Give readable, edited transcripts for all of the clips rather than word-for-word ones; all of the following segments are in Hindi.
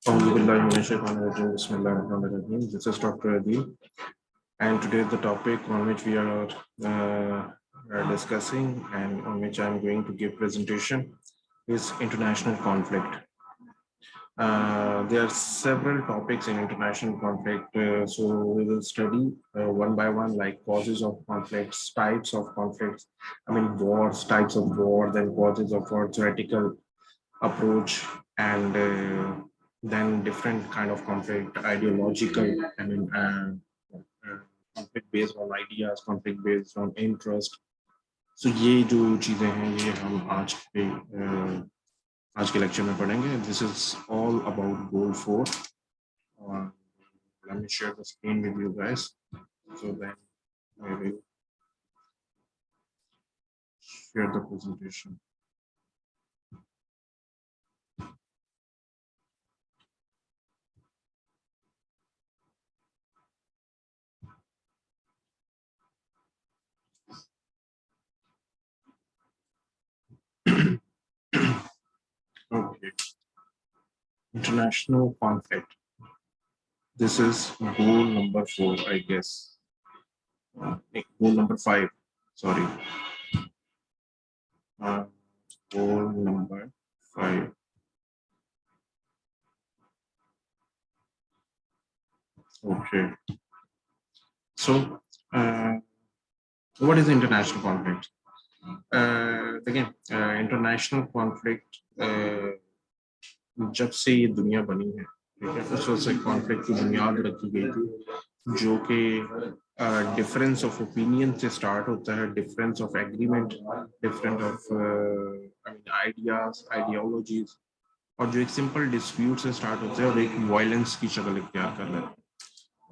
Bismillahirrahmanirrahim. This is Dr. Adil, and today the topic on which we are discussing and on which I am going to give presentation is international conflict. There are several topics in international conflict, so we will study one by one, like causes of conflicts, types of conflicts. Wars, types of war, then causes of war, theoretical approach, and then different kind of conflict, ideological. Conflict based on ideas, conflict based on interest. So ये जो चीजें हैं ये हम आज के लेक्चर में पढ़ेंगे. This is all about goal 4. Let me share the screen with you guys. So then I will share the presentation. Okay. International conflict. This is goal number 4, I guess. Goal number 5. Sorry. Goal number 5. Okay. So, what is international conflict? Again, international conflict. जब से ये दुनिया बनी है, ठीक है, उस वक्त से कॉन्फ्लिक्ट की बुनियाद रखी गई थी, जो कि डिफरेंस ऑफ ओपिनियन से स्टार्ट होता है, difference of agreement, different of ideas, ideologies, और जो एक सिंपल डिस्प्यूट से स्टार्ट होता है और एक वायलेंस की शक्ल इख्तियार कर लेता है.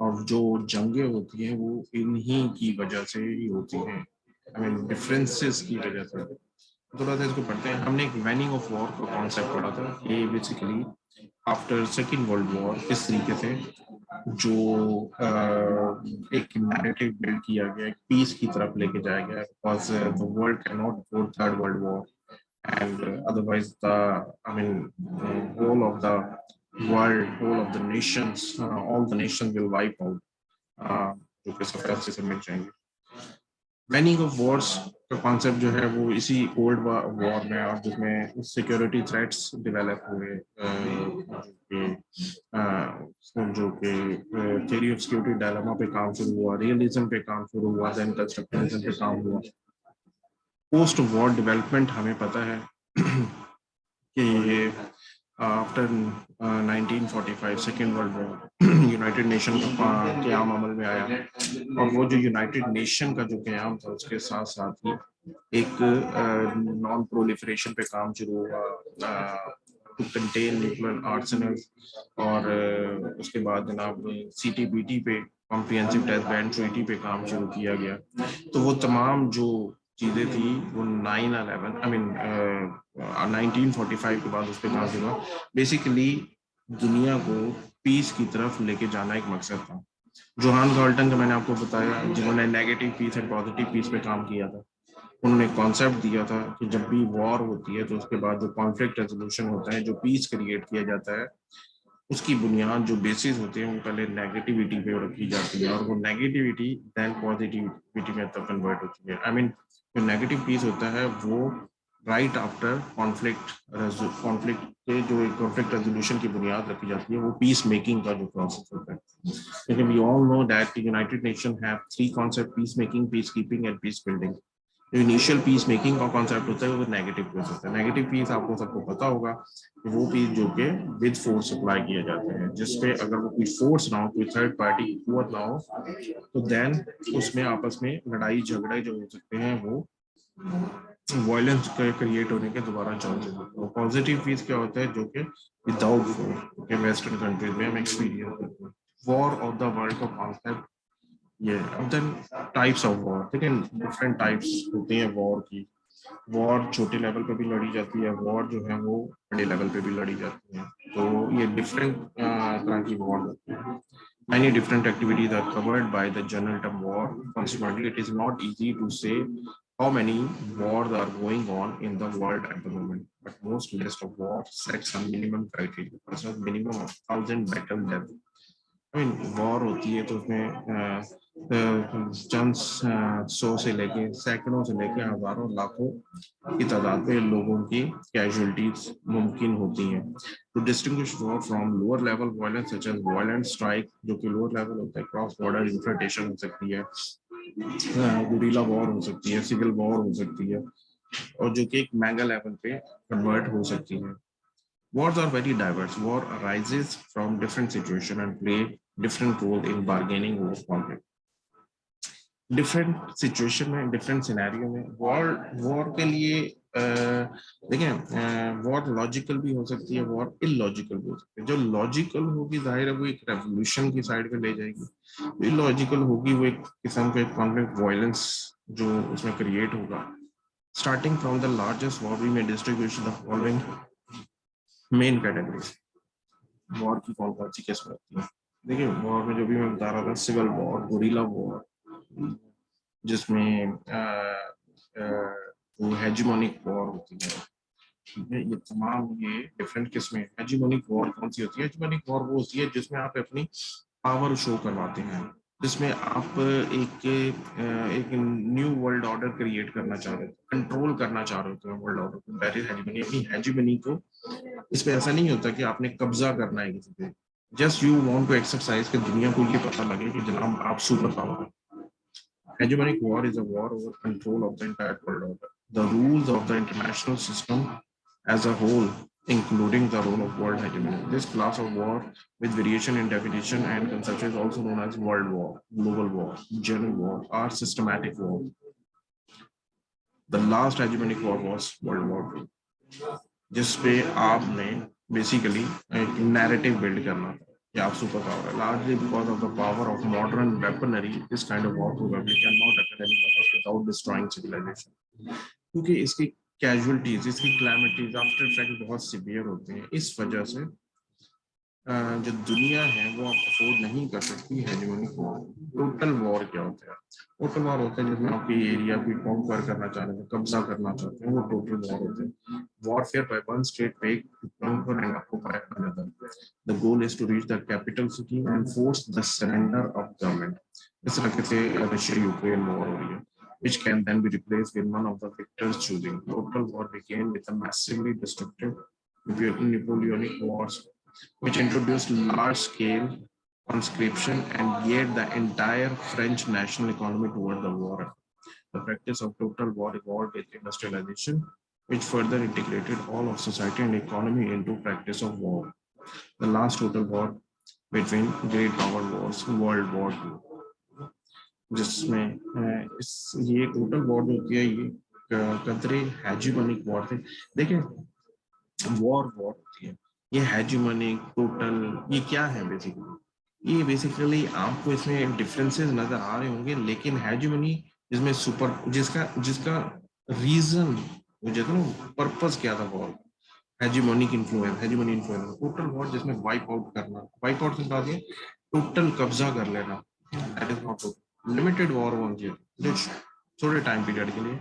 और जो जंगें होती हैं वो इन्हीं की वजह से ही होती हैं, डिफरेंसेस की वजह से. थोड़ा सा इसको पढ़ते हैं. हमने एक वेनिंग ऑफ वॉर का कॉन्सेप्ट पढ़ा था. ये basically after second world war किस तरीके से जो एक नैरेटिव बिल्ड किया गया, एक पीस की तरफ लेके जाया गया, because the world can not afford third world war, and otherwise the whole of the world, whole of the nations, all the nations will wipe out, जो कि सफेद से मिल जाएंगे. मैनिंग ऑफ वॉर्स का कॉन्सेप्ट जो है वो इसी कोल्ड वॉर में, और जिसमें सिक्योरिटी थ्रेट्स डेवलप हुए, जो कि थ्योरी ऑफ सिक्योरिटी डायलेमा पे काम शुरू हुआ, रियलिज्म पे काम शुरू हुआ, देन कंस्ट्रक्टिविज्म पे काम हुआ. पोस्ट वॉर डेवलपमेंट हमें पता है कि after 1945 second world war United nation का क़याम अमल में आया, और वो जो यूनाइटेड नेशन का जो क़याम था उसके साथ साथ ही एक नॉन प्रोलिफरेशन पे काम शुरू हुआ, टू कंटेन न्यूक्लियर आर्सेनल्स, और उसके बाद जनाब CTBT पे, कॉम्प्रिहेंसिव टेस्ट बैन ट्रीटी पे काम शुरू किया गया. तो वो तमाम जो चीज़ें थी वो 1945 के बाद उस पर काम हुआ. बेसिकली दुनिया को पीस की तरफ लेके जाना एक मकसद था. जोहान गाल्टन का मैंने आपको बताया, जिन्होंने negative peace and positive peace पे काम किया था. उन्होंने कॉन्सेप्ट दिया था कि जब भी वॉर होती है तो उसके बाद जो कॉन्फ्लिक्ट रेजोल्यूशन होता है, जो पीस क्रिएट किया जाता है, उसकी बुनियाद जो बेसिस होते हैं वो पहले नेगेटिविटी पे रखी जाती है, और वो नेगेटिविटी देन पॉजिटिविटी में तब कन्वर्ट होती है. जो नेगेटिव पीस होता है वो राइट आफ्टर कॉन्फ्लिक्ट के जो एक कॉन्फ्लिक्ट रेजोल्यूशन की बुनियाद रखी जाती है, वो पीस मेकिंग का जो प्रोसेस होता है. लेकिन we all know that United Nation have 3 concept: peace making, peace keeping and peace building. जो इनिशियल पीस मेकिंग का कॉन्सेप्ट होता है वो नेगेटिव पीस होता है. नेगेटिव पीस आपको सबको पता होगा, वो पीस जो कि विद फोर्स अप्लाई किए जाते हैं, जिसपे अगर वो कोई फोर्स ना हो, कोई थर्ड पार्टी की कुवत ना हो, तो देन उसमें आपस में लड़ाई झगड़े जो हो सकते हैं वो वायलेंस क्रिएट होने के दोबारा चांसेस होते हैं. पॉजिटिव पीस क्या होता है, जो कि विदाउट वॉर, वेस्टर्न कंट्रीज में हम एक्सपीरियंस करते हैं. वॉर ऑफ द वर्ल्ड का कॉन्सेप्ट ये. अब देन टाइप्स ऑफ वॉर, ठीक है, डिफरेंट टाइप्स होती हैं वॉर की. वॉर छोटे लेवल पे भी लड़ी जाती है, वॉर जो है वो बड़े लेवल पे भी लड़ी जाती है. तो ये डिफरेंट तरह की वॉर होती है. Many different activities are covered by the general term war. Consequently, it is not easy to say how many wars are going on in the world at the moment, but most list of wars sets a minimum criteria. So minimum of 1,000 battle death. I mean, war होती है तो उसमें चंद सौ से लेके सैकड़ों से लेके हजारों लाखों की तादाद में लोगों की कैजुअलिटीज मुमकिन होती हैं. To distinguish war from lower level violence such as violent strike, जो कि लोअर लेवल होता है, क्रॉस बॉर्डर इन्फिल्ट्रेशन हो सकती है, गुरिल्ला वॉर हो सकती है, सिविल वॉर हो सकती है, और जो कि एक मेगा लेवल पे कन्वर्ट हो सकती है. Wars are very diverse. War arises from different situations and play different role in bargaining over conflict. Different situation में, डिफरेंट सिनेरियो में वॉर वॉर के लिए देखें, वॉर लॉजिकल भी हो सकती है, वॉर इलॉजिकल भी हो सकती है. जो लॉजिकल होगी जाहिर है वो एक रेवोल्यूशन की साइड पे ले जाएगी. जो इलॉजिकल होगी वो एक किस्म का कॉन्फ्लिक्ट वायलेंस जो उसमें क्रिएट होगा. Starting from the largest war we में distribution the following main categories. War की कौन कौन सी किस्म होती है? देखिए, वॉर में जो भी मैं बता रहा था, सिविल वॉर, गुरिल्ला वॉर, जिसमें जो हेजिमोनिक वॉर होती है, ये तमाम ये डिफरेंट किस्में. हेजिमोनिक वॉर कौन सी होती है? हेजिमोनिक वॉर वो होती है जिसमें आप अपनी पावर शो करवाते हैं, जिसमें आप एक न्यू वर्ल्ड ऑर्डर क्रिएट करना चाह रहे हो, कंट्रोल करना चाह रहे हो वर्ल्ड ऑर्डर को. That is hegemony. अपनी हेजिमनी को, इसमें ऐसा नहीं होता कि आपने कब्जा करना है किसी पे. Just you want to exercise कि दुनिया को ये पता लगे कि जनाब आप super power. Hegemonic war is a war over control of the entire world order. The rules of the international system as a whole, including the role of world hegemony. This class of war, with variation in definition and conception, is also known as world war, global war, general war, or systematic war. The last hegemonic war was World War II, जिसपे आपने बेसिकली एक नैरेटिव बिल्ड करना था कि आप सुपर पावर है. Largely because of the power of modern weaponry, this kind of war probably can not occur any longer without destroying civilisation. क्योंकि इसकी कैजुअलिटीज, इसकी क्लैमिटीज आफ्टर इफेक्ट बहुत सीवियर होते हैं. इस वजह से जो दुनिया है वो आप अफोर्ड नहीं कर सकती हेजेमोनिक वॉर. टोटल वॉर क्या होता है? टोटल वॉर होता है जिसमें आपकी एरिया को कॉन्कर करना चाह रहे हैं, कब्जा करना चाहते हैं, वो टोटल वॉर होते हैं. Warfare by one state take conquer and occupy another. The goal is to reach the capital city and force the surrender of government. इस तरह से रशिया यूक्रेन वॉर हो रही है, which can then be replaced with one of the victors choosing. Total war began with a massively destructive Napoleonic wars, which introduced large-scale conscription and geared the entire French national economy toward the war. The practice of total war evolved with industrialization, which further integrated all of society and economy into practice of war. The last total war between great power wars, World War II, जिसमें ये टोटल वॉर जो होती है ये कतरे हेजिमोनिक वॉर थे. देखिए, वॉर वॉर होती है, ये हेजिमोनिक टोटल ये क्या है बेसिकली? ये बेसिकली आपको इसमें डिफरेंसेस नजर आ रहे होंगे, लेकिन हेजिमोनी जिसमें सुपर जिसका जिसका रीजन मुझे तो पर्पस क्या था war? Hegemonic influence, hegemony influence. Total war जिसमें वाइप आउट करना, वाइप आउट से बता दिए टोटल कब्जा कर लेना. That is not limited war होती है जो थोड़े टाइम पीरियड के लिए,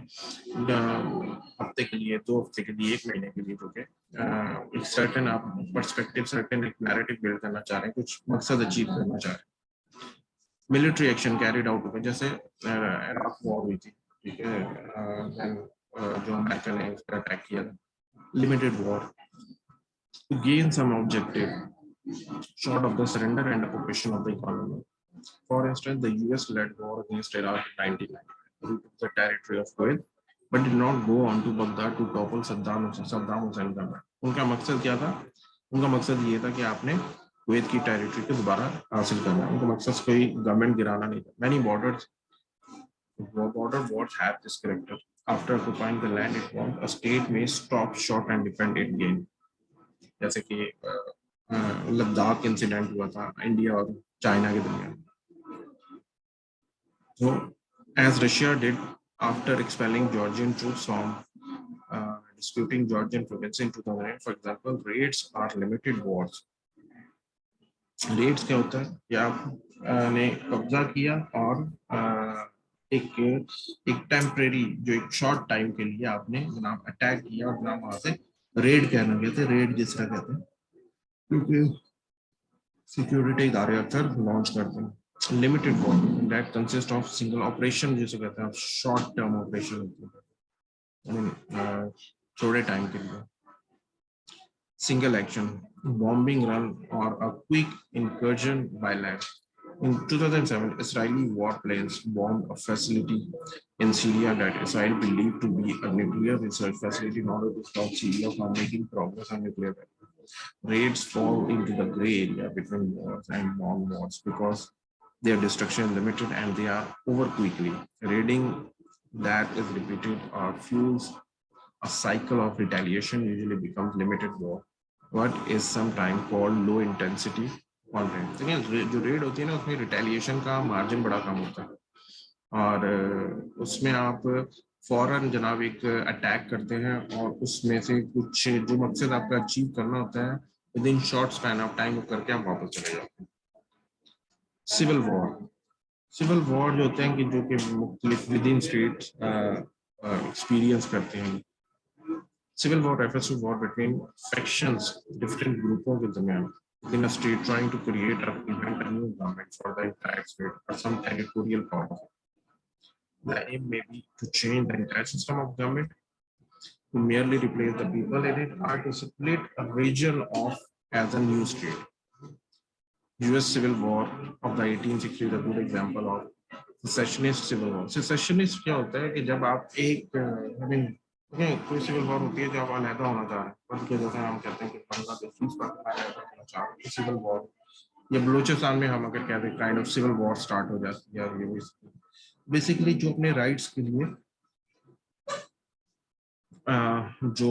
हफ्ते के लिए, 2 हफ्ते के लिए, 1 महीने के लिए, जो कि एक सर्टेन आप पर्सपेक्टिव, सर्टेन एक नैरेटिव बिल्ड करना चाह रहे हैं, कुछ मकसद अचीव करना चाह रहे हैं. मिलिट्री एक्शन कैरिड आउट हुए, जैसे इराक वॉर हुई थी, ठीक है, जो अमेरिका ने उस पर अटैक किया था. Limited war to gain some objective short of the surrender and occupation of the economy. For instance, the US-led war against Iraq in 1999 took the territory of Kuwait, but did not go on to Baghdad to topple Saddam Hussein government. उनका मकसद क्या था? उनका मकसद ये था कि आपने कुवैत की टेरिटरी को दोबारा हासिल करना. उनका मकसद कोई गवर्नमेंट गिराना नहीं था. Many border wars have this character. After occupying the land, it was a state may stop short and defend it again. जैसे कि लद्दाख इंसिडेंट हुआ था इंडिया और चाइना के दरमियान. So, as Russia did after expelling Georgian troops from disputing Georgian province in 2008, for example, raids are limited wars. Raids क्या होता है कि आपने कब्जा किया और एक एक टेम्परेरी जो एक शॉर्ट टाइम के लिए आपने जनाब अटैक किया और जनाब वहां से रेड कहना कहते हैं, रेड जिस तरह कहते हैं, क्योंकि सिक्योरिटी इदारे अक्सर लॉन्च करते हैं limited war that consist of single operation जिसे कहते हैं शॉर्ट टर्म ऑपरेशन होती है थोड़े टाइम के लिए single action bombing run or a quick incursion by land. In 2007, Israeli warplanes bombed a facility in Syria that Israel believed to be a nuclear research facility in order to stop Syria from making progress on nuclear weapons. Raids fall into the gray area between wars and non-wars because their destruction is limited and they are over quickly. Raiding that is repeated or fuels a cycle of retaliation usually becomes limited war. What is sometimes called low intensity conflict. देखिए जो रेड होती है ना उसमें रिटेलिएशन का मार्जिन बड़ा कम होता है और उसमें आप फौरन जनाब एक अटैक करते हैं और उसमें से कुछ जो मकसद आपका अचीव करना होता है with in short span of time करके आप वापस चले जाते हैं सिविल वॉर जो होते हैं कि जो कि मुख्तलिफ विद इन स्टेट एक्सपीरियंस करते हैं Civil war refers to war between factions, different groupos के दरमियान within a state trying to create or prevent a new government for the entire state or some territorial power. The aim may be to change the entire system of government, to merely replace the people in it, or to split a region off as a new state. US Civil War of the 1860s is a good example of secessionist civil war. Secessionist क्या होता है कि जब आप एक कोई सिविल वॉर होती है जो आप अलहदा होना चाह रहे हैं जैसे हम कहते हैं कि बांग्लादेश होना चाह रहे हैं सिविल वॉर या बलूचिस्तान में हम अगर कहते हैं kind of civil war start हो जाती है ये बेसिकली जो अपने राइट्स के लिए जो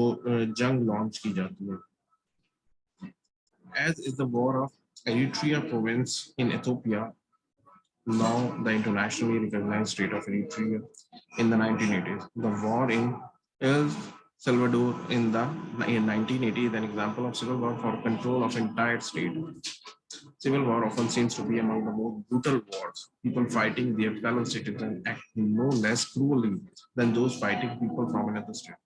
जंग लॉन्च की जाती है as is the war of Eritrea province in Ethiopia, now the internationally recognized state of Eritrea in the 1980s. The war in El Salvador in 1980 is an example of civil war for control of entire state. Civil war often seems to be among the most brutal wars. People fighting their fellow citizens act no less cruelly than those fighting people from another state.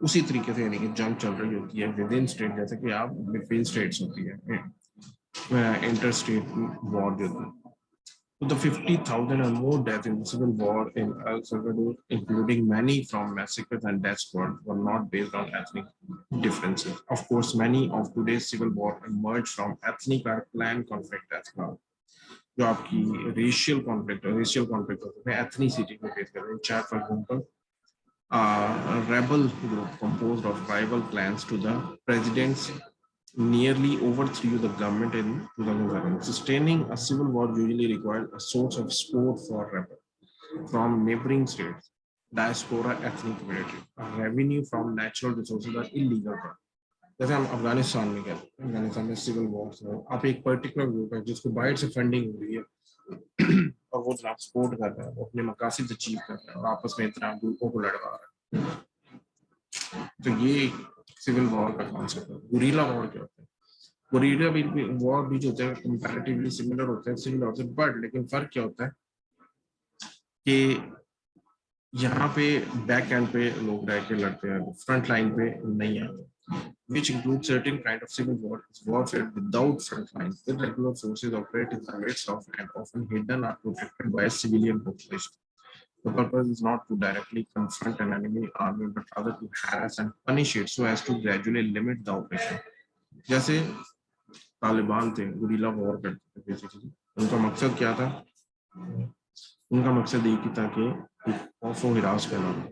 उसी तरीके से यानी कि जंग चल रही होती है विद इन स्टेट जैसे कि आप बिटवीन स्टेट्स होती है इंटर स्टेट वॉर जो होती है the 50,000 or more deaths in the civil war in El Salvador, including many from massacres and death squads, were not based on ethnic differences. Of course, many of today's civil war emerged from ethnic or clan conflict as well. जो आपकी racial conflict होते हैं ethnicity को बेस करते हैं चाहे for example a rebel group composed of rival clans to the president's nearly overthrew the government in 2011. Sustaining a civil war usually required a source of support for rebels from neighboring states, diaspora, ethnic military. Revenue from natural resources are illegal. जैसे हम अफगानिस्तान में कहते हैं अफगानिस्तान में सिविल वॉर्स है आप एक पर्टिकुलर ग्रुप है जिसको बाहर से फंडिंग हो रही है और वो जनाब सपोर्ट कर रहा है वो अपने मकासद अचीव कर रहा है और आपस में इतना ग्रुपों को लड़वा रहा है तो ये सिविल वॉर का कॉन्सेप्ट है गुरीला वॉर क्या होता है गुरीला वॉर भी जो होता है कंपैरेटिवली सिमिलर होते हैं बट लेकिन फर्क क्या होता है कि यहाँ पे बैक एंड पे लोग रह के लड़ते हैं फ्रंट लाइन पे नहीं आते which includes certain kind of civil war warfare without front lines. The regular forces operate in the midst of and often hidden or protected by a civilian population. The purpose is not to directly confront an enemy army, but rather to harass and punish it so as to gradually limit the operation. जैसे तालिबान थे गुरीला वॉर करते थे बेसिकली उनका मकसद क्या था उनका मकसद एक ही था कि खौफ हिरास फैलाना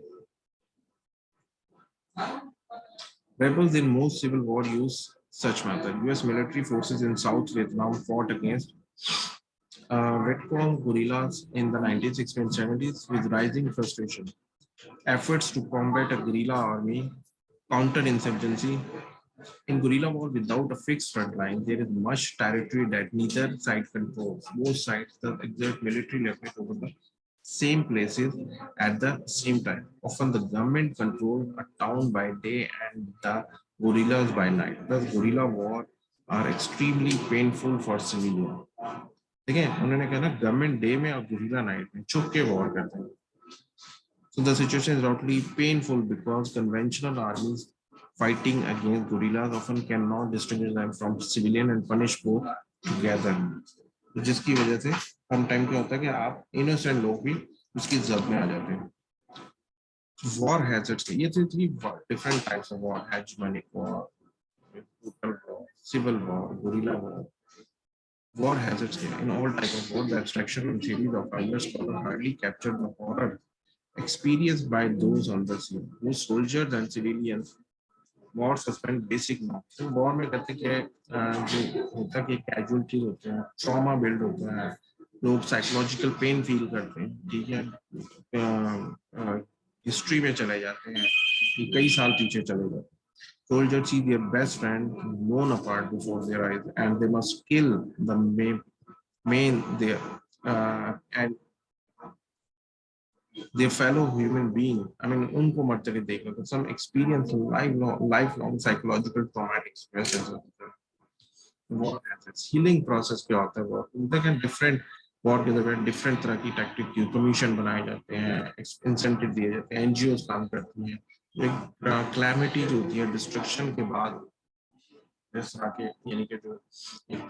Rebels in most civil war use such method. U.S. military forces in South Vietnam fought against Vietcong guerrillas in the 1960s and 70s with rising frustration. Efforts to combat a guerrilla army, counterinsurgency. In guerrilla war without a fixed front line, there is much territory that neither side controls. Both sides exert military leverage over the same places at the same time. Often the government controls a town by day and the guerrillas by night. Thus, guerrilla war are extremely painful for civilians. देखिए उन्होंने कहा ना गवर्नमेंट डे में और गुरिल्ला नाइट में छुप के वॉर करते हैं So the situation is totally painful because conventional armies fighting against guerrillas often cannot distinguish them from civilian and punish both together. जिसकी वजह से कम टाइम क्या होता है कि आप इनोसेंट लोग भी उसकी जद में आ जाते हैं. War has its ये three different types of war: hegemonic war, brutal war, civil war, guerrilla war. War has its in all type of war. The abstraction and theories of either scholar hardly capture the horror experienced by those on the scene, whose soldiers and civilians war suspend basic norms. War में कहते हैं कि जो होता है कि कैजुअलिटीज होते हैं, ट्रॉमा बिल्ड होता है, लोग साइकोलॉजिकल पेन फील करते हैं, ठीक है, हिस्ट्री में चले जाते हैं कि कई साल पीछे चले जाते हैं. Soldiers see their best friend blown apart before their eyes, and they must kill the main their and their fellow human being. I mean, उनको मरते हुए देखना. तो some experience lifelong psychological traumatic stresses. War has healing process क्या होता है? वो उनके क्या different war के अंदर different तरह की tactic की commission बनाए जाते हैं, incentive दिए जाते हैं, NGOs काम करती हैं. एक calamity जो होती है destruction के बाद इस तरह के यानी कि जो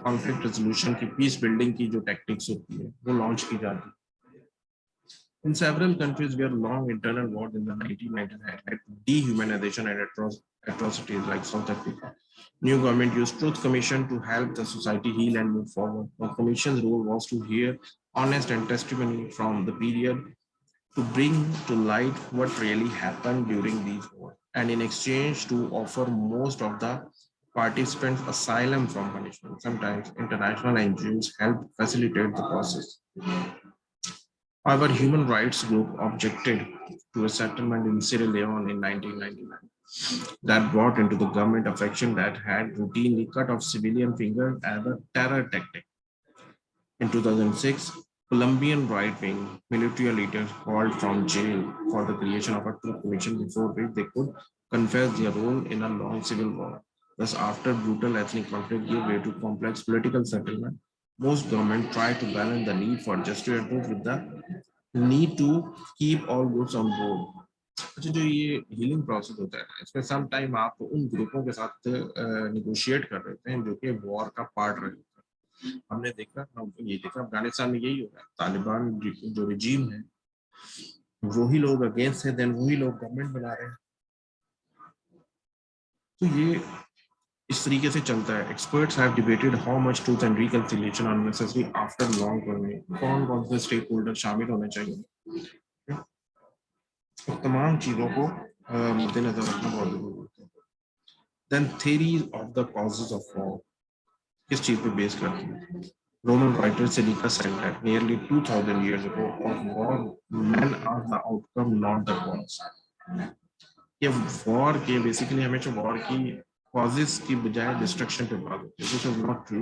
कॉन्फ्लिक्ट रेजोल्यूशन की पीस बिल्डिंग की जो टेक्निक्स होती है वो लॉन्च की जाती है. In several countries where long internal wars in the 1990s had led to dehumanization and atrocities like South Africa, new government used Truth Commission to help the society heal and move forward. The commission's role was to hear honest and testimony from the period to bring to light what really happened during these wars, and in exchange to offer most of the participants asylum from punishment. Sometimes international NGOs help facilitate the process. However, human rights group objected to a settlement in Sierra Leone in 1999 that brought into the government a faction that had routinely cut off civilian fingers as a terror tactic. In 2006, Colombian right-wing military leaders called from jail for the creation of a truth commission before which they could confess their role in a long civil war. Thus, after brutal ethnic conflict gave way to complex political settlement, most governments try to balance the need for justice and truth with the need to keep all goods on board. अच्छा, जो ये हीलिंग प्रोसेस होता है ना, इसमें सम टाइम आप उन ग्रुपों के साथ निगोशिएट कर रहे हैं जो कि वॉर का पार्ट रहे होते हैं. हमने देखा, हम ये देखा अफगानिस्तान में यही हो रहा है. तालिबान जो रिजीम है वही लोग अगेंस्ट है, देन वही लोग गवर्नमेंट बना रहे हैं. तो ये इस तरीके से चलता है. Experts have debated how much truth and reconciliation are necessary after long term. कौन कौन से स्टेक होल्डर शामिल होने चाहिए, तो तमाम चीजों को मद्देनजर रखना बहुत जरूरी है. Then theories of the causes of war किस चीज पे बेस करती है? Roman writer Seneca said that nearly 2000 years ago of war, men are the outcome, not the cause. ये वॉर के बेसिकली हमेशा वॉर की कॉजेस की बजाय डिस्ट्रक्शन पे बात होती है. This is not true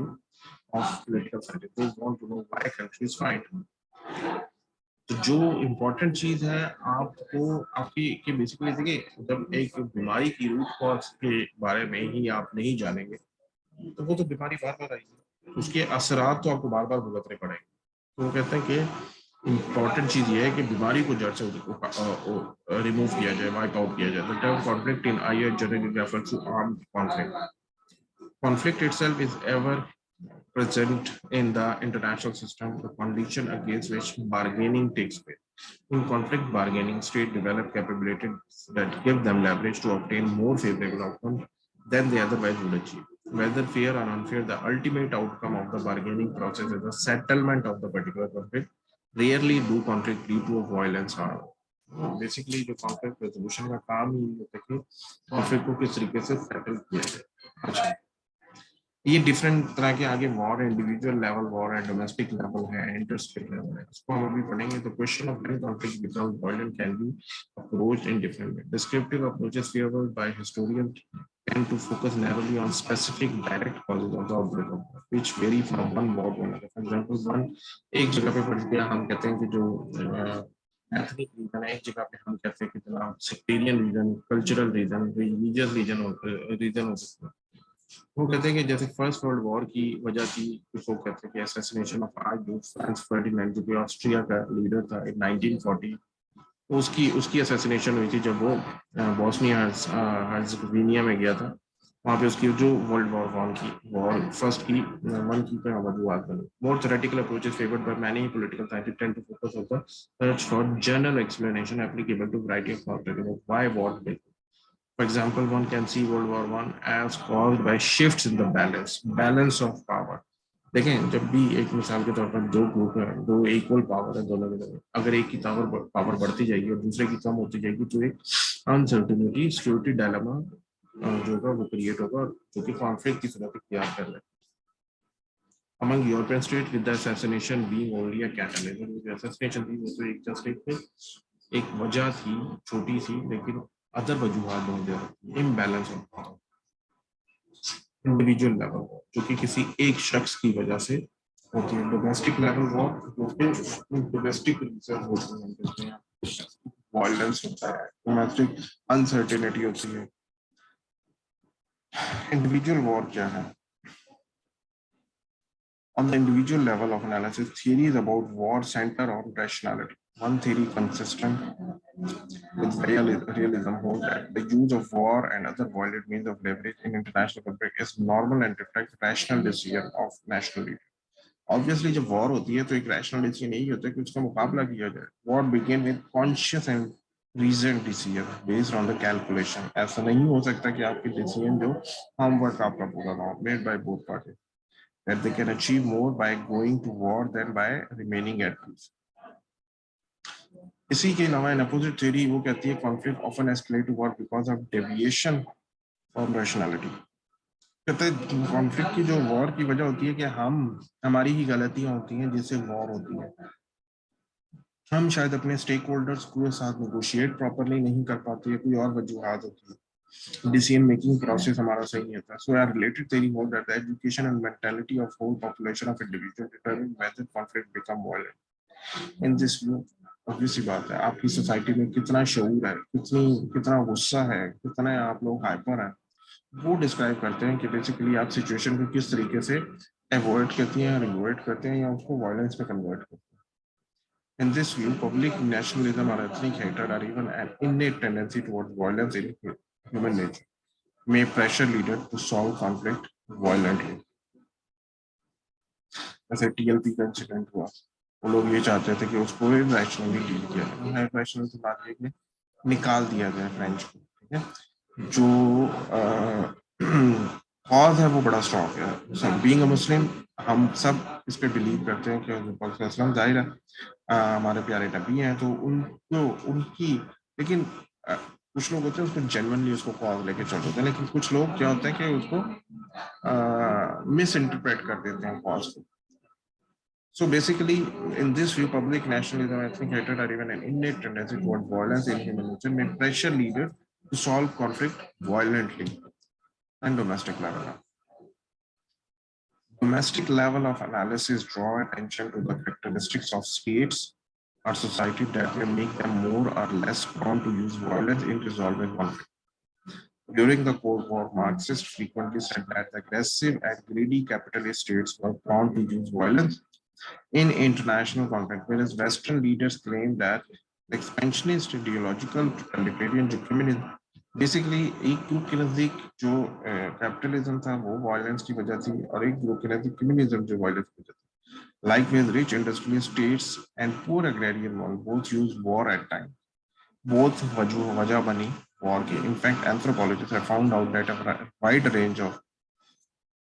of political scientist. They want to know why countries fight. तो जो इम्पोर्टेंट चीज है आपको आपकी कि बेसिकली देखिए, जब एक बीमारी की रूट कॉज के बारे में ही आप नहीं जानेंगे तो वो तो बीमारी बार बार आएगी, उसके असरात तो आपको बार बार भुगतने पड़ेंगे. तो वो कहते हैं कि इम्पोर्टेंट चीज ये है कि बीमारी को जड़ से रिमूव किया जाए, वाइप आउट किया जाए. The term conflict in I generally refers to armed conflict. Conflict itself is ever present in the international system, the condition against which bargaining takes place. In conflict bargaining, states develop capabilities that give them leverage to obtain more favorable outcomes than they otherwise would achieve. Whether fair or unfair, the ultimate outcome of the bargaining process is the settlement of the particular conflict. Rarely do conflict lead to a violence harm. Basically जो कॉन्फ्लिक्ट रेजोल्यूशन का काम ही होता है कि कॉन्फ्लिक्ट को किस तरीके से सेटल किया जाए. अच्छा, ये डिफरेंट तरह के आगे वॉर है, इंडिविजुअल लेवल वॉर है, डोमेस्टिक लेवल है, इंटरस्टेट लेवल है. इसको हम अभी पढ़ेंगे. तो question of when conflict becomes violent can be approached in different way. Descriptive approaches favoured by historians tend to focus narrowly on specific direct causes of the outbreak of war, which vary from one war to another. For example, one एक जगह पे पढ़ के हम कहते हैं कि जो एथनिक रीजन है, एक जगह पे हम कहते हैं कि जनाब sectarian reason, cultural reason, religious reason हो सकता है. वो कहते हैं कि जैसे फर्स्ट वर्ल्ड वॉर की वजह थी, कुछ लोग कहते हैं कि assassination of archduke Franz Ferdinand जो कि ऑस्ट्रिया का लीडर था इन 1940. उसकी उसकी असैसिनेशन हुई थी जब वो बॉस्निया हर्ज़गोविना में गया था। वहाँ पे उसकी जो वर्ल्ड वॉर वन की वॉर फर्स्ट की वन की पे वजूहत बनी। More theoretical approaches favoured by many political scientist tend to focus on the search for general explanation applicable to variety of conflict why war did. For example, one can see World War One as caused by shifts in the balance of power. देखें, जब भी एक मिसाल के तौर पर दो ग्रुप है, दो इक्वल पावर है दोनों के दोनों, अगर एक की पावर बढ़ती जाएगी और दूसरे की कम होती जाएगी तो एक अनसर्टिनिटी सिक्योरिटी डायलेमा जो होगा वो क्रिएट होगा, जो कि कॉन्फ्लिक्ट की सूरत इख्तियार कर ले। Among European states, with the assassination being only a catalyst, the assassination थी वो तो एक जस्ट एक वजह थी छोटी सी, लेकिन अदर वजूहत बहुत ज्यादा इम्बैलेंस होता है इंडिविजुअल लेवल, जो कि किसी एक शख्स की वजह से होती है। Domestic level war domestic reason होती है, वायलेंस होता है, डोमेस्टिक अनसर्टेनिटी होती है। इंडिविजुअल वॉर क्या है? On the individual level of analysis, theories about war center on rationality. One theory consistent with realism holds that the use of war and other violent means of leverage in international conflict is normal and reflects rational decision of national leaders. Obviously, जब war होती है तो एक rational decision यही होता है कि उसका मुकाबला किया जाए. War begin with conscious and reasoned decision based on the calculation. ऐसा नहीं हो सकता कि आपकी decision जो homework आपका पूरा ना हो, made by both parties, that they can achieve more by going to war than by remaining at peace. इसी के अलावा an opposite theory वो कहती है conflict often escalate to war because of deviation from rationality. कहते हैं कॉन्फ्लिक्ट की जो वॉर की वजह होती है कि हमारी ही गलतियां होती हैं जिससे वॉर होती है। हम शायद अपने स्टेक होल्डर्स के साथ नेगोशिएट प्रॉपरली नहीं कर पाते, कोई और वजूहत होती है, डिसीजन मेकिंग प्रोसेस हमारा सही नहीं होता। So are related theory hold that the education and mentality of whole population of individual determine whether conflict become violent. In this view obvious सी बात है, आपकी सोसाइटी में कितना शऊर है, कितना गुस्सा है, कितने आप लोग हाइपर हैं, वो डिस्क्राइब करते हैं कि बेसिकली आप सिचुएशन को किस तरीके से अवॉइड करती हैं, रिवॉइड करते हैं या उसको वायलेंस में कन्वर्ट करते हैं। In this view, public nationalism or ethnic hatred or even an innate tendency towards violence in human nature may pressure leaders to solve conflict violently. जैसे टीएलपी का इंसिडेंट हुआ, वो लोग ये चाहते थे कि उसको रैशनली डील किया जाए। रैशनल से बात ये कि निकाल दिया जाए फ्रेंच को, ठीक है। जो कॉज है वो बड़ा स्ट्रॉन्ग है। सब बीइंग अ मुस्लिम हम सब इस पे बिलीव करते हैं कि इस्लाम जाहिर है हमारे प्यारे नबी हैं, तो उनको उनकी, लेकिन कुछ लोग होते हैं उसको जेन्युइनली उसको कॉज लेके चल होते हैं, लेकिन कुछ लोग क्या होता है कि उसको मिस इंटरप्रेट कर देते हैं कॉज को। So basically, in this view, public nationalism, ethnic hatred, or even an innate tendency toward violence in human nature may pressure leaders to solve conflict violently and domestic level. Domestic level of analysis draw attention to the characteristics of states or society that may make them more or less prone to use violence in resolving conflict. During the Cold War, Marxists frequently said that aggressive and greedy capitalist states were prone to use violence in international conflict, whereas Western leaders claim that the expansionist ideological totalitarian communism basically एक ग्रुप के नजदीक जो कैपिटलिज्म था वो वायलेंस की वजह थी, और एक ग्रुप के नजदीक कम्युनिज्म जो वायलेंस की वजह थी। Likewise, rich industrial states and poor agrarian ones both use war at times. Both वजह बनी war की. In fact, anthropologists have found out that a wide range of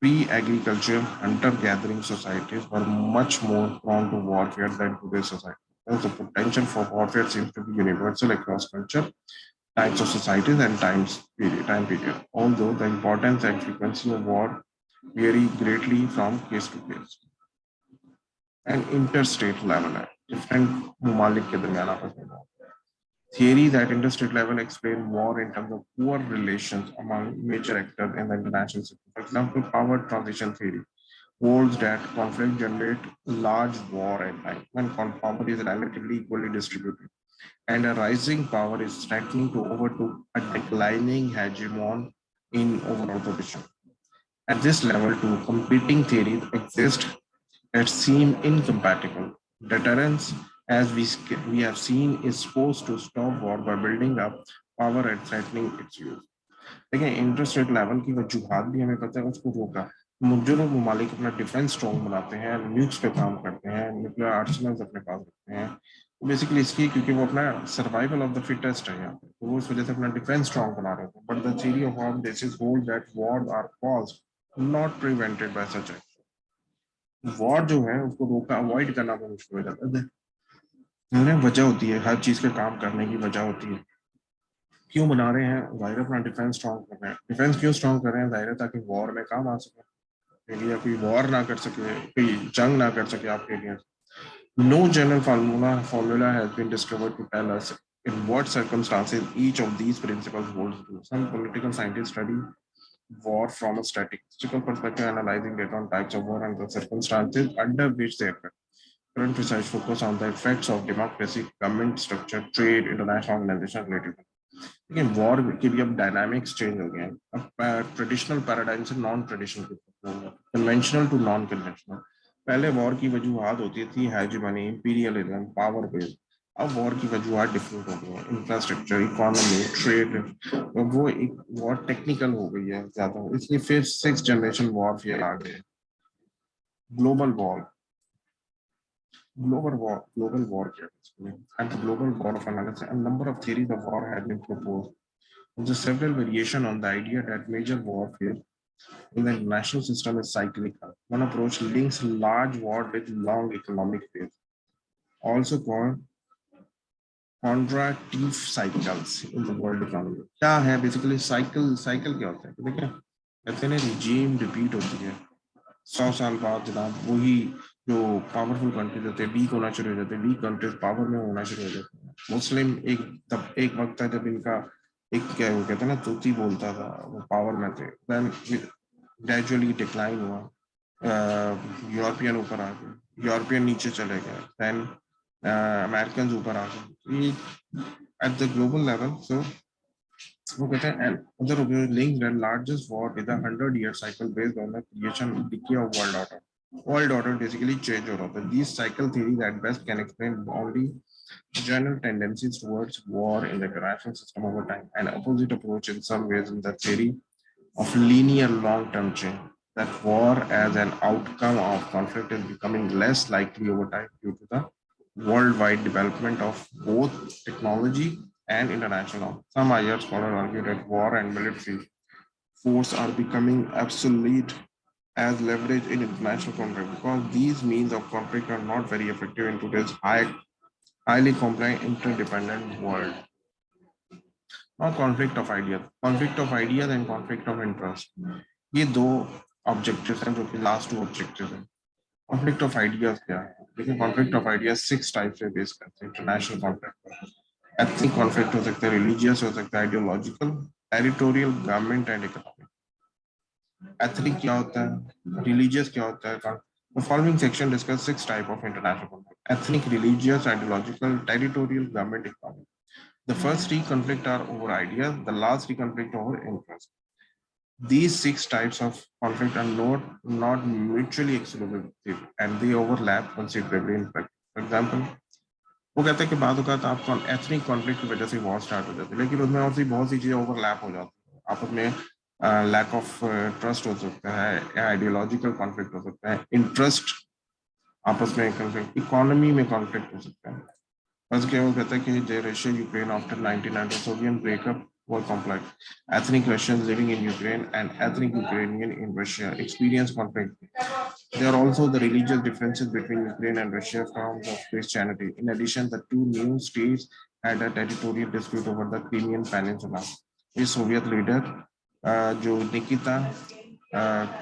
pre-agriculture hunter-gathering societies were much more prone to warfare than today's society. Thus, the potential for warfare seems to be universal across culture, types of societies, and time period. Although the importance and frequency of war vary greatly from case to case. And interstate level है, different ममालिक के दरमियान आपस में theories at interstate level explain war in terms of poor relations among major actors in the international system. For example, power transition theory holds that conflict generate large war at times when power is relatively equally distributed, and a rising power is threatening to overtake a declining hegemon in overall position. At this level, two competing theories exist that seem incompatible: deterrence as we have seen, is supposed to stop war by building up power and threatening its use. देखिए इंटरेस्ट रेट लेवल की वजूहत भी हमें पता है, उसको रोका। जो लोग ममालिक अपना डिफेंस स्ट्रॉन्ग बनाते हैं, न्यूक्स पे काम करते हैं, न्यूक्लियर आर्सेनल्स अपने पास रखते हैं, बेसिकली इसलिए क्योंकि वो अपना सर्वाइवल ऑफ द फिटेस्ट है यहाँ पे, तो वो इस वजह से अपना डिफेंस स्ट्रॉन्ग बना रहे हैं। But the theory of all this is hold that war are caused not prevented by such act. War जो है उसको रोका, अवॉइड करना बहुत मुश्किल हो जाता है। वजह होती है, हर चीज के काम करने की वजह होती है। क्यों बना रहे हैं? जाहिर अपना डिफेंस स्ट्रॉन्ग कर रहे हैं। डिफेंस क्यों स्ट्रॉन्ग कर रहे हैं? जाहिर ताकि वॉर में काम आ सके, इंडिया कोई वॉर ना कर सके, कोई जंग ना कर सके आपके लिए। No general formula has been discovered to tell us in what circumstances each of these principles holds true. Some political scientists study war from a statistical perspective, analyzing data on types of war and the circumstances under which they occur. Current research focus on the effects of democracy, government structure, trade, international organization related. लेकिन वॉर के भी अब डायनामिक्स चेंज हो गए हैं। अब ट्रेडिशनल पैराडाइम से non traditional, conventional to non conventional. पहले वॉर की वजूहत होती थी हेजेमनी, इंपीरियलिज्म, पावर बेस्ड। अब वॉर की वजूहत डिफरेंट हो गई है, इंफ्रास्ट्रक्चर, इकोनॉमी, ट्रेड। वो एक वॉर टेक्निकल हो गई है ज्यादा, इसलिए फिर 6th जनरेशन वॉर आ गए। Global war, global war basically. At the global war of analysis, a number of theories of war have been proposed. There's a several variation on the idea that major warfare in the international system is cyclical. One approach links large war with long economic phase, also called contractive cycles in the world economy. क्या है बेसिकली? साइकिल क्या होता है? देखिए कहते हैं रिजीम रिपीट होती है, 100 साल बाद जनाब वही जो पावरफुल कंट्रीज होते हैं वीक होना शुरू हो जाते हैं, वीक कंट्रीज पावर में होना शुरू हो जाते हैं। मुस्लिम एक वक्त था जब इनका एक क्या वो कहते हैं ना तूती बोलता था, वो पावर में थे। देन ग्रेजुअली डिक्लाइन हुआ, यूरोपियन ऊपर आ गए, यूरोपियन नीचे चले गए, देन अमेरिकन ऊपर आ गए एट द ग्लोबल लेवल। सो वो कहते हैं other links that largest war is a 100-year cycle based on the creation and decay of world order. World order basically change हो रहा था। These cycle theories at best can explain only general tendencies towards war in the international system over time. An opposite approach in some ways in the theory of linear long-term change, that war as an outcome of conflict is becoming less likely over time due to the worldwide development of both technology and international law. Some higher scholars argue that war and military force are becoming obsolete as leverage in international conflict because these means of conflict are not very effective in today's highly complex interdependent world. Now, conflict of ideas and conflict of interest. ये दो ऑब्जेक्टिव्स हैं जो कि लास्ट 2 ऑब्जेक्टिव्स हैं। कॉन्फ्लिक्ट ऑफ आइडियाज क्या है? देखिए कॉन्फ्लिक्ट ऑफ आइडियाज 6 टाइप से बेस करते हैं इंटरनेशनल कॉन्फ्लिक्ट। एथनिक कॉन्फ्लिक्ट हो सकता है, रिलीजियस हो सकता है, ideological, territorial, government and economic. Ethnic क्या होता है, रिलीजियस क्या होता है? The following section discuss 6 types of international conflict: ethnic, religious, ideological, territorial, government, economic. The first 3 conflicts are over ideas, the last 3 conflicts over interest. These 6 types of conflict are not mutually exclusive and they overlap considerably in practice. For example, वो कहते हैं कि बाद औक़ात आप एथनिक कॉन्फ्लिक्ट की वजह से वॉर स्टार्ट हो जाती है, लेकिन उसमें और सी बहुत सी चीज़ें ओवरलैप हो जाती है। आपस में लैक ऑफ ट्रस्ट हो सकता है, आइडियोलॉजिकल कॉन्फ्लिक्ट हो सकता है, इंटरेस्ट आपस में कॉन्फ्लिक्ट, इकोनॉमी में कॉन्फ्लिक्ट हो सकता है। बस क्या वो कहता है कि Russia Ukraine after 1990 Soviet breakup were complex. Ethnic Russians living in Ukraine and ethnic Ukrainian in Russia experience conflict. There are also the religious differences between Ukraine and Russia from the Christianity. In addition, the two new states had a territorial dispute over the Crimean Peninsula. A Soviet leader, जो Nikita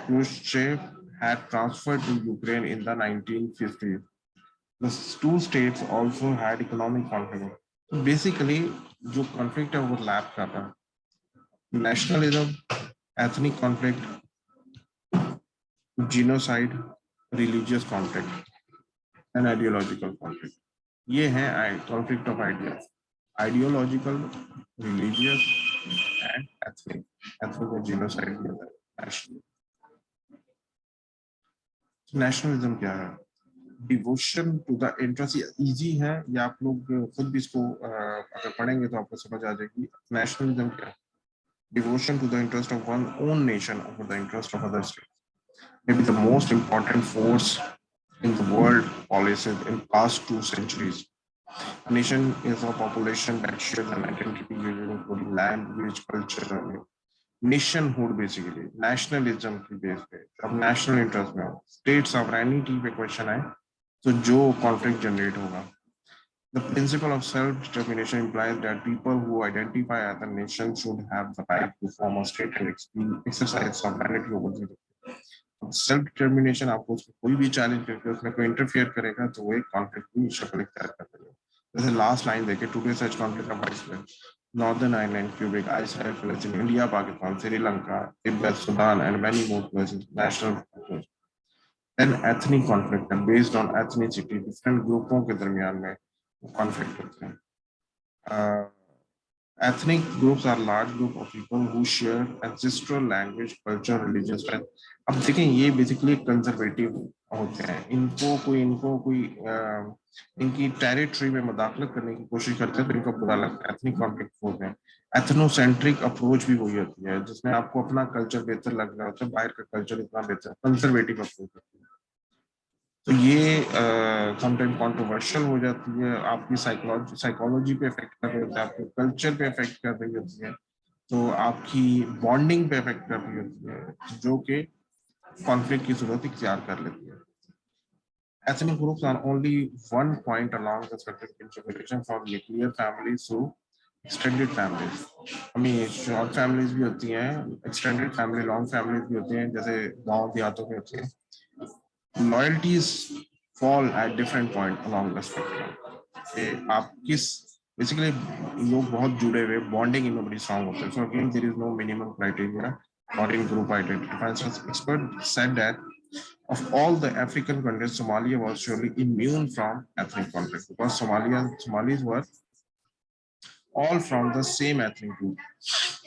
Khrushchev, had transferred to Ukraine in the 1950s. The two states also had economic conflict. So basically, जो conflict है वो lap कर रहा है. Nationalism, ethnic conflict, genocide, religious conflict, and ideological conflict. ये है conflict of ideas. Ideological, religious, and ethnic. Ethnic और genocide भी होता है. Nationalism क्या है? डिवोशन टू द इंटरेस्ट इजी है, या आप लोग खुद भी इसको अगर पढ़ेंगे तो आपको समझ आ जाएगी। नेशनलिज्म क्या है? Devotion to the interest of one's own nation over the interest of other states. Maybe the most important force in the world policy in past 2 centuries. A nation is a population that shares an identity including language, culture, and nationhood basically. Nationalism की base पे, अब national interest में हो, state sovereignty पे question आए, तो जो conflict generate होगा। The principle of self-determination implies that people who identify as a nation should have the right to form a state and exercise sovereignty over the self determination. आपको उसको कोई भी चैलेंज करके उसमें कोई इंटरफियर करेगा तो वो एक कॉन्फ्लिक्ट की शक्ल इख्तियार कर देगा। जैसे लास्ट लाइन देखे, today such conflict of Iceland, northern island, cubic, Iceland, Philippine, India, Pakistan, Sri Lanka, Tibet, Sudan and many more places, national and ethnic conflict based on ethnicity, different ग्रुपों के दरमियान में कॉन्फ्लिक्ट होते हैं। Ethnic groups are large group of people who share ancestral language, culture, religious faith. अब देखें ये बेसिकली कंजर्वेटिव होते हैं, इनको कोई इनकी टेरिटरी में मुदाखलत करने की कोशिश करते हैं तो इनको बुरा लगता है, एथनिक कॉन्फ्लिक्ट होते हैं। एथनोसेंट्रिक अप्रोच भी वही होती है जिसमें आपको अपना कल्चर बेहतर लग रहा होता है, बाहर का कल्चर इतना बेहतर, कंजर्वेटिव अप्रोच होती है। तो ये समटाइम कंट्रोवर्शियल हो जाती है, आपकी साइकोलॉजी पे इफेक्ट कर रही होती है, आपके कल्चर पे इफेक्ट कर रही होती है, तो आपकी बॉन्डिंग पे इफेक्ट कर रही होती है, जो कि कॉन्फ्लिक्ट की सूरत इख्तियार कर लेती है। Ethnic groups are only one point along the spectrum configuration from nuclear families to extended families। हमें शॉर्ट फैमिलीज भी होती हैं, एक्सटेंडेड फैमिली, लॉन्ग फैमिलीज भी होती हैं, जैसे गांव देहातों में होती हैं। Loyalties fall at different point along the spectrum। आप किस बेसिकली लोग बहुत जुड़े हुए, बॉन्डिंग इनमें बड़ी स्ट्रांग होती है। So again there is no minimum criteria और in group identity. For instance, expert said that of all the African countries, Somalia was surely immune from ethnic conflict because Somalis were all from the same ethnic group।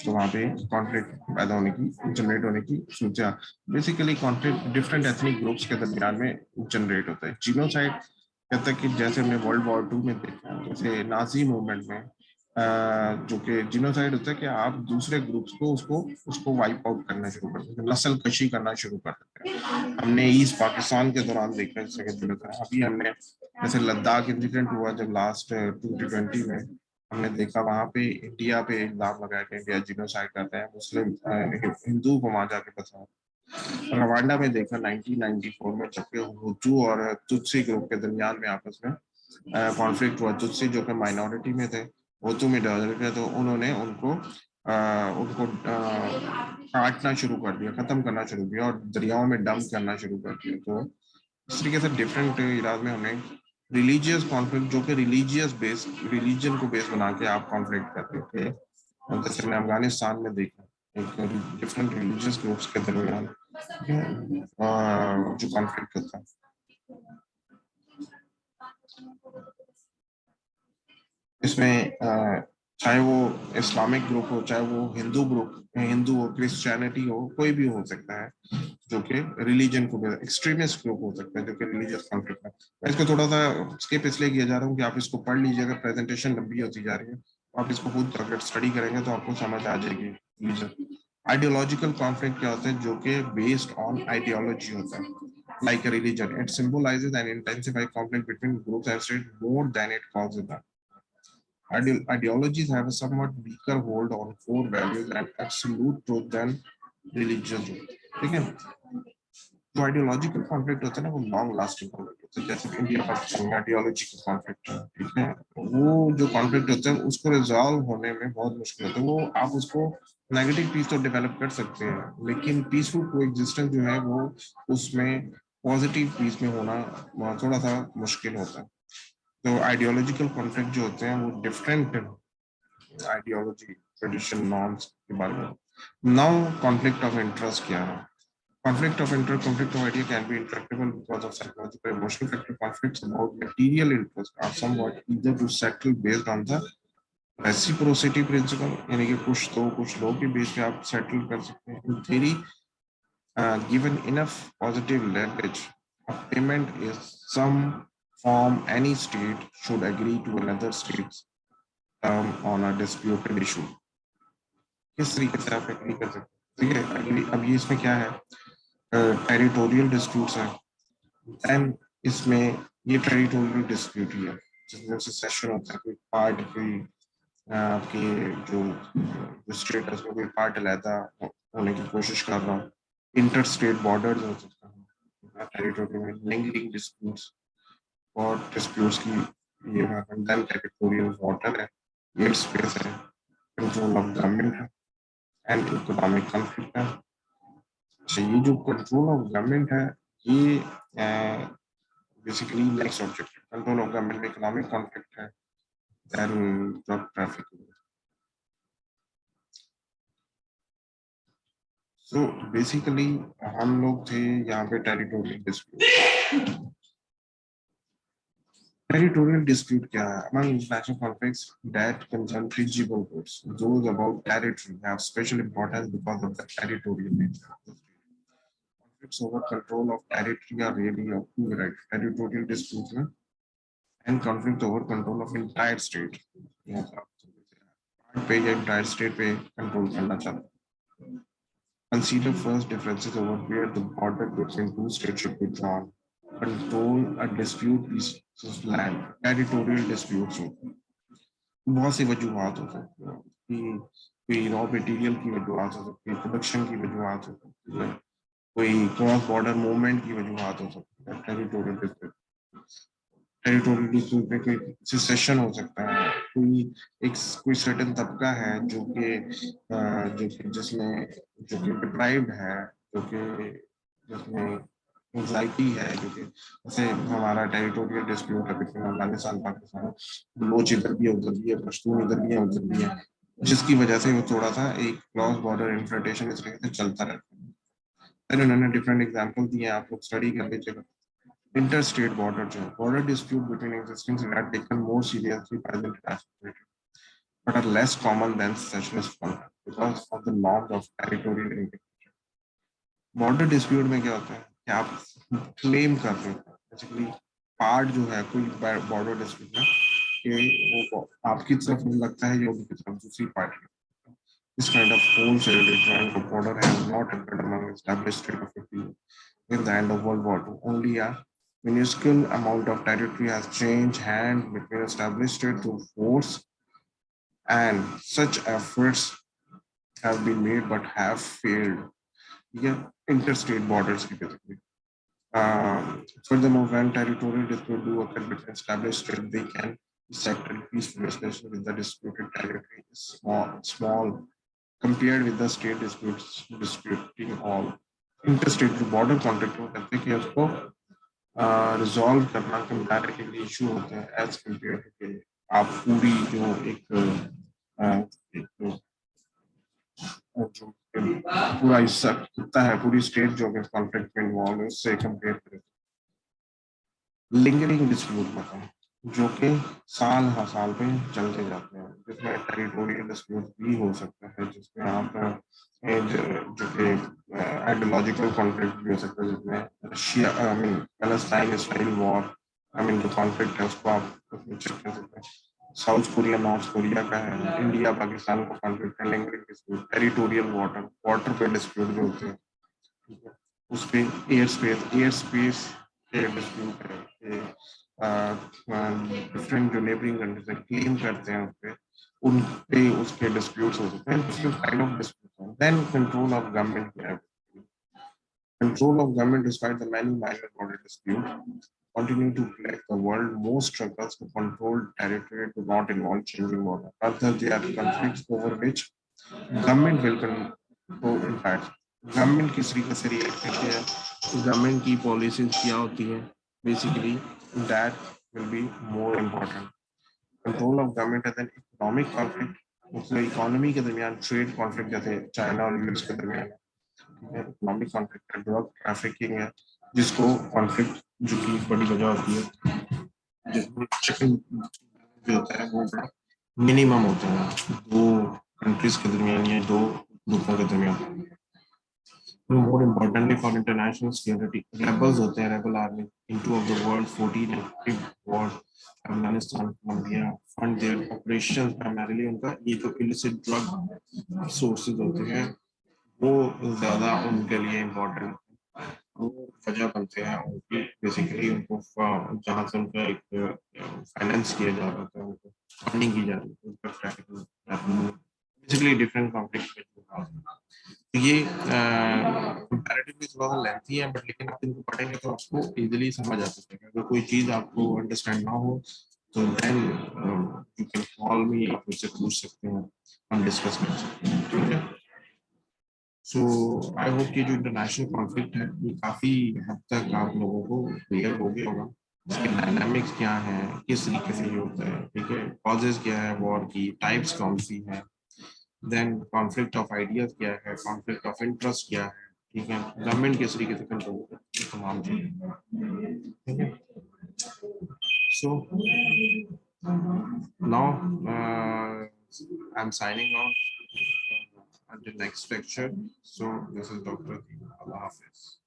तो वहाँ पे कॉन्फ्लिक्ट पैदा होने की, जनरेट होने की सूचना, basically conflict different ethnic groups के दरमियान में जनरेट होता है। जीनोसाइड कहता है कि जैसे हमने वर्ल्ड वॉर 2 में देखा, जैसे नाजी मूवमेंट में जो कि जीनोसाइड होता है कि आप दूसरे ग्रुप्स को उसको उसको वाइप आउट करना शुरू कर देते हैं, नस्ल कशी करना शुरू कर देते हैं। हमने ईस्ट पाकिस्तान के दौरान देखा जैसे, अभी हमने जैसे लद्दाख इंसिडेंट हुआ जब लास्ट 2020 में, हमने देखा वहां पे इंडिया पे इल्जाम लगाया कि इंडिया जीनोसाइड करते हैं, मुस्लिम हिंदू को वहां जाके बसाया। रवांडा में देखा 1994 में, जबकि हुतू और तुत्सी ग्रुप के दरमियान में आपस में कॉन्फ्लिक्ट हुआ। तुत्सी जो कि माइनॉरिटी में थे, हुतू में डायरेक्ट है, तो उन्होंने उनको काटना शुरू कर दिया, खत्म करना शुरू किया और दरियाओं में डंप करना शुरू कर दिया। तो इस तरीके से डिफरेंट इराद में हमें रिलीजियस कॉन्फ्लिक्ट, जो कि रिलीजियस बेस, रिलीजन को बेस बना के आप कॉन्फ्लिक्ट करते थे, जैसे हमने अफगानिस्तान में देखा एक डिफरेंट रिलीजियस ग्रुप्स के दरमियान जो कॉन्फ्लिक्ट होता है। इसमें चाहे वो इस्लामिक ग्रुप हो, चाहे वो हिंदू ग्रुप, हिंदू हो, क्रिश्चियनिटी हो, कोई भी हो सकता है जो कि रिलीजन को, एक्सट्रीमिस्ट ग्रुप हो सकता है जो कि रिलीजियस कॉन्फ्लिक्ट है। मैं इसको थोड़ा सा स्किप इसलिए किया जा रहा हूँ कि आप इसको पढ़ लीजिएगा, प्रेजेंटेशन लंबी होती जा रही है, आप इसको खुद अगर स्टडी करेंगे तो आपको समझ आ जाएगी रिलीजन। आइडियोलॉजिकल कॉन्फ्लिक्ट क्या होता है? जो कि बेस्ड ऑन आइडियोलॉजी होता है, like a religion. It symbolises an intensified conflict between groups and state more than it causes that. Ideologies have a somewhat weaker hold on core values and absolute truth than religion। ठीक है, जो आइडियोलॉजिकल कॉन्फ्लिक्ट होता है ना, वो लॉन्ग लास्टिंग कॉन्फ्लिक्ट होता है। जैसे इंडिया पाकिस्तान में आइडियोलॉजिकल कॉन्फ्लिक्ट है, ठीक है, वो जो कॉन्फ्लिक्ट होता है उसको रिजॉल्व होने में बहुत मुश्किल होता है। वो आप उसको नेगेटिव पीस तो डेवलप कर सकते हैं, लेकिन पीसफुल कोएग्जिस्टेंस जो है वो उसमें पॉजिटिव पीस में होना थोड़ा सा मुश्किल होता है। तो आइडियोलॉजिकल कॉन्फ्लिक्ट जो होते हैं वो डिफरेंट आइडियोलॉजी, ट्रेडिशन, नॉर्म्स के बारे में। नाउ कॉन्फ्लिक्ट ऑफ इंटरेस्ट क्या है? Conflict of idea can be intractable because of psychological, emotional factor। Conflicts about material interest are somewhat either to settle based on the reciprocity principle, यानी कि कुछ लोग के बेस पे आप सेटल कर सकते हैं। In theory, given enough positive leverage, A payment is some form any state should agree to another state's term on a disputed issue. किस तरीके से आप एग्री कर सकते हैं? ठीक है, अब ये इसमें क्या है, टेरिटोरियल डिस्प्यूट्स है, एंड इसमें ये टेरिटोरियल डिस्प्यूट ही है जिसमें सेशन होता है, कोई पार्ट कोई आपके जो स्टेट है उसमें कोई पार्ट अलहदा होने की कोशिश कर रहा हूँ, इंटर स्टेट बॉर्डर्स हो सकता है, टेरिटोरी में लिंकिंग डिस्प्यूट्स और डिस्प्यूट्स की ये देन टेरिटोरियल वाटर है, एयर स्पेस है, कंट्रोल ऑफ गवर्नमेंट है एंड इकोनॉमिक कॉन्फ्लिक्ट है। अच्छा, ये जो कंट्रोल ऑफ गवर्नमेंट है ये बेसिकली नेक्स्ट ऑब्जेक्ट है, कंट्रोल ऑफ गवर्नमेंट में इकोनॉमिक कॉन्फ्लिक्ट है, then drug trafficking. So basically हम लोग थे यहाँ पे टेरिटोरियल डिस्प्यूट। Territorial dispute क्या है? Among international conflicts that concern fungible goods, those about territory have special importance because of the territorial nature. Conflicts over control of territory are really of two varieties: territorial disputes and conflict over control of entire state. पे या entire state पे control करना चाहते हैं. Consider first differences over where the border between two states should be drawn. Control a dispute is land, territorial disputes होते हैं. बहुत सी वजूहत हो सकती है कि कोई रॉ मटेरियल की वजूहत हो सकती है, प्रोडक्शन की वजूहत हो सकती है, कोई क्रॉस बॉर्डर मूवमेंट की वजूहत हो सकती है, टेरिटोरियल डिस्प्यूट, टेरिटोरियल डिस्प्यूट में कोई सिसेशन हो सकता है, कोई सर्टेन तबका है जो कि डिप्राइव्ड है, जो कि जिसमें एंजाइटी है, जो कि जैसे हमारा टेरिटोरियल डिस्प्यूट है बिटवीन अफगानिस्तान पाकिस्तान, बलोच इधर भी है उधर भी है, पश्तून इधर भी है उधर भी है, जिसकी वजह से वो थोड़ा सा एक क्रॉस बॉर्डर इन्फ्लटेशन इस तरीके से चलता रहता है। फिर उन्होंने डिफरेंट एग्जाम्पल दिए, आप लोग स्टडी कर लीजिएगा। इंटरस्टेट बॉर्डर जो है, border dispute between existing state taken more seriously by the international but are less common than secessionist conflict because of the norms of territorial integration. Border dispute में क्या होता है कि आप क्लेम कर रहे हो बेसिकली पार्ट जो है कोई बॉर्डर डिस्प्यूट में कि वो आपकी तरफ लगता है या उनकी तरफ दूसरी party. This kind of wholesale decline of border has not occurred among established state of India in the end of World War II. Only a minuscule amount of territory has changed hands between established states through force, and such efforts have been made but have failed. Yeah, interstate borders basically. Furthermore, when territorial disputes do occur between established states, they can be settled peacefully, especially with the disputed territory is small compared with the state disputes disputing all. Interstate जो border conflict में करते हैं कि उसको रिजॉल्व करना कंपैरेटिवली इशू होते हैं एज कम्पेयर टू कि आप पूरी जो एक जो पूरा हिस्सा कितना है, पूरी स्टेट जो कि कॉन्फ्लिक्ट में इन्वॉल्व है उससे कंपेयर करें। लिंगरिंग डिस्प्यूट बताएं जो कि साल हर साल पे चलते जाते हैं, जिसमें टेरिटोरियल डिस्प्यूट भी हो सकता है, जिसमें आप जो कि आइडियोलॉजिकल कॉन्फ्लिक्ट भी हो सकता है, जिसमें Russia I mean Palestine Israel war I mean जो कॉन्फ्लिक्ट है उसको आप चेक कर सकते हैं। साउथ कोरिया नॉर्थ कोरिया का है, इंडिया पाकिस्तान का कॉन्फ्लिक्ट है, लिंगरिंग डिस्प्यूट, टेरिटोरियल वाटर पे डिस्प्यूट जो होते हैं, ठीक है, उस पे एयर स्पेस के डिस्प्यूट है, डिफरेंट जो नेबरिंग कंट्रीज क्लेम करते हैं उन पे उसके डिस्प्यूट्स हो सकते हैं, different kind of dispute. Then control of government, control of government despite the many minor border disputes continue to plague the world. Most struggles to control territory do not involve changing border. Rather, they are conflicts over which government will control impact. Government किस तरीके से रिएक्ट करती है, गवर्नमेंट की पॉलिसीज क्या होती है, basically that will be more important. Control of government as an economic conflict, मतलब इकोनॉमी के दरमियान ट्रेड कॉन्फ्लिक्ट जैसे चाइना और यूएस के दरमियान, इकोनॉमिक कॉन्फ्लिक्ट है, ड्रग ट्रैफिकिंग है, जिसको कॉन्फ्लिक्ट जो की बड़ी वजह होती है, जिसमें चिकन जो होता है वो बड़ा मिनिमम होता है दो कंट्रीज के दरमियान या दो ग्रुपों के दरमियान। more importantly for international security. Rebels होते हैं, rebel army in two of the world 14 active war, Afghanistan, Colombia, fund their operations primarily उनका ये जो illicit drug sources होते हैं वो ज्यादा उनके लिए इम्पोर्टेंट वो वजह बनते हैं उनकी बेसिकली उनको जहाँ से उनका एक फाइनेंस किया जा रहा था उनको फंडिंग की जा रही थी बेसिकली डिफरेंट कॉन्फ्लिक्ट ये कंपैरेटिवली थोड़ा सा लेंथी है बट लेकिन आप इनको पढ़ेंगे तो आपको इजीली समझ आ सकता है अगर कोई चीज आपको अंडरस्टैंड ना हो तो then you can call me आप मुझसे पूछ सकते हैं हम डिस्कस कर सकते हैं ठीक है सो आई होप कि जो इंटरनेशनल कॉन्फ्लिक्ट है ये काफी हद तक आप लोगों को क्लियर हो गया होगा इसके डायनामिक्स क्या है किस तरीके से ये होता है ठीक है कॉजेज क्या है वॉर की टाइप्स कौन सी है देन कॉन्फ्लिक्ट ऑफ आइडियाज क्या है कॉन्फ्लिक्ट ऑफ इंटरेस्ट क्या है ठीक है गवर्नमेंट किस तरीके से कंट्रोल करती है तमाम चीजें ठीक है so now I am signing on until next lecture so this is Dr. Allah Hafiz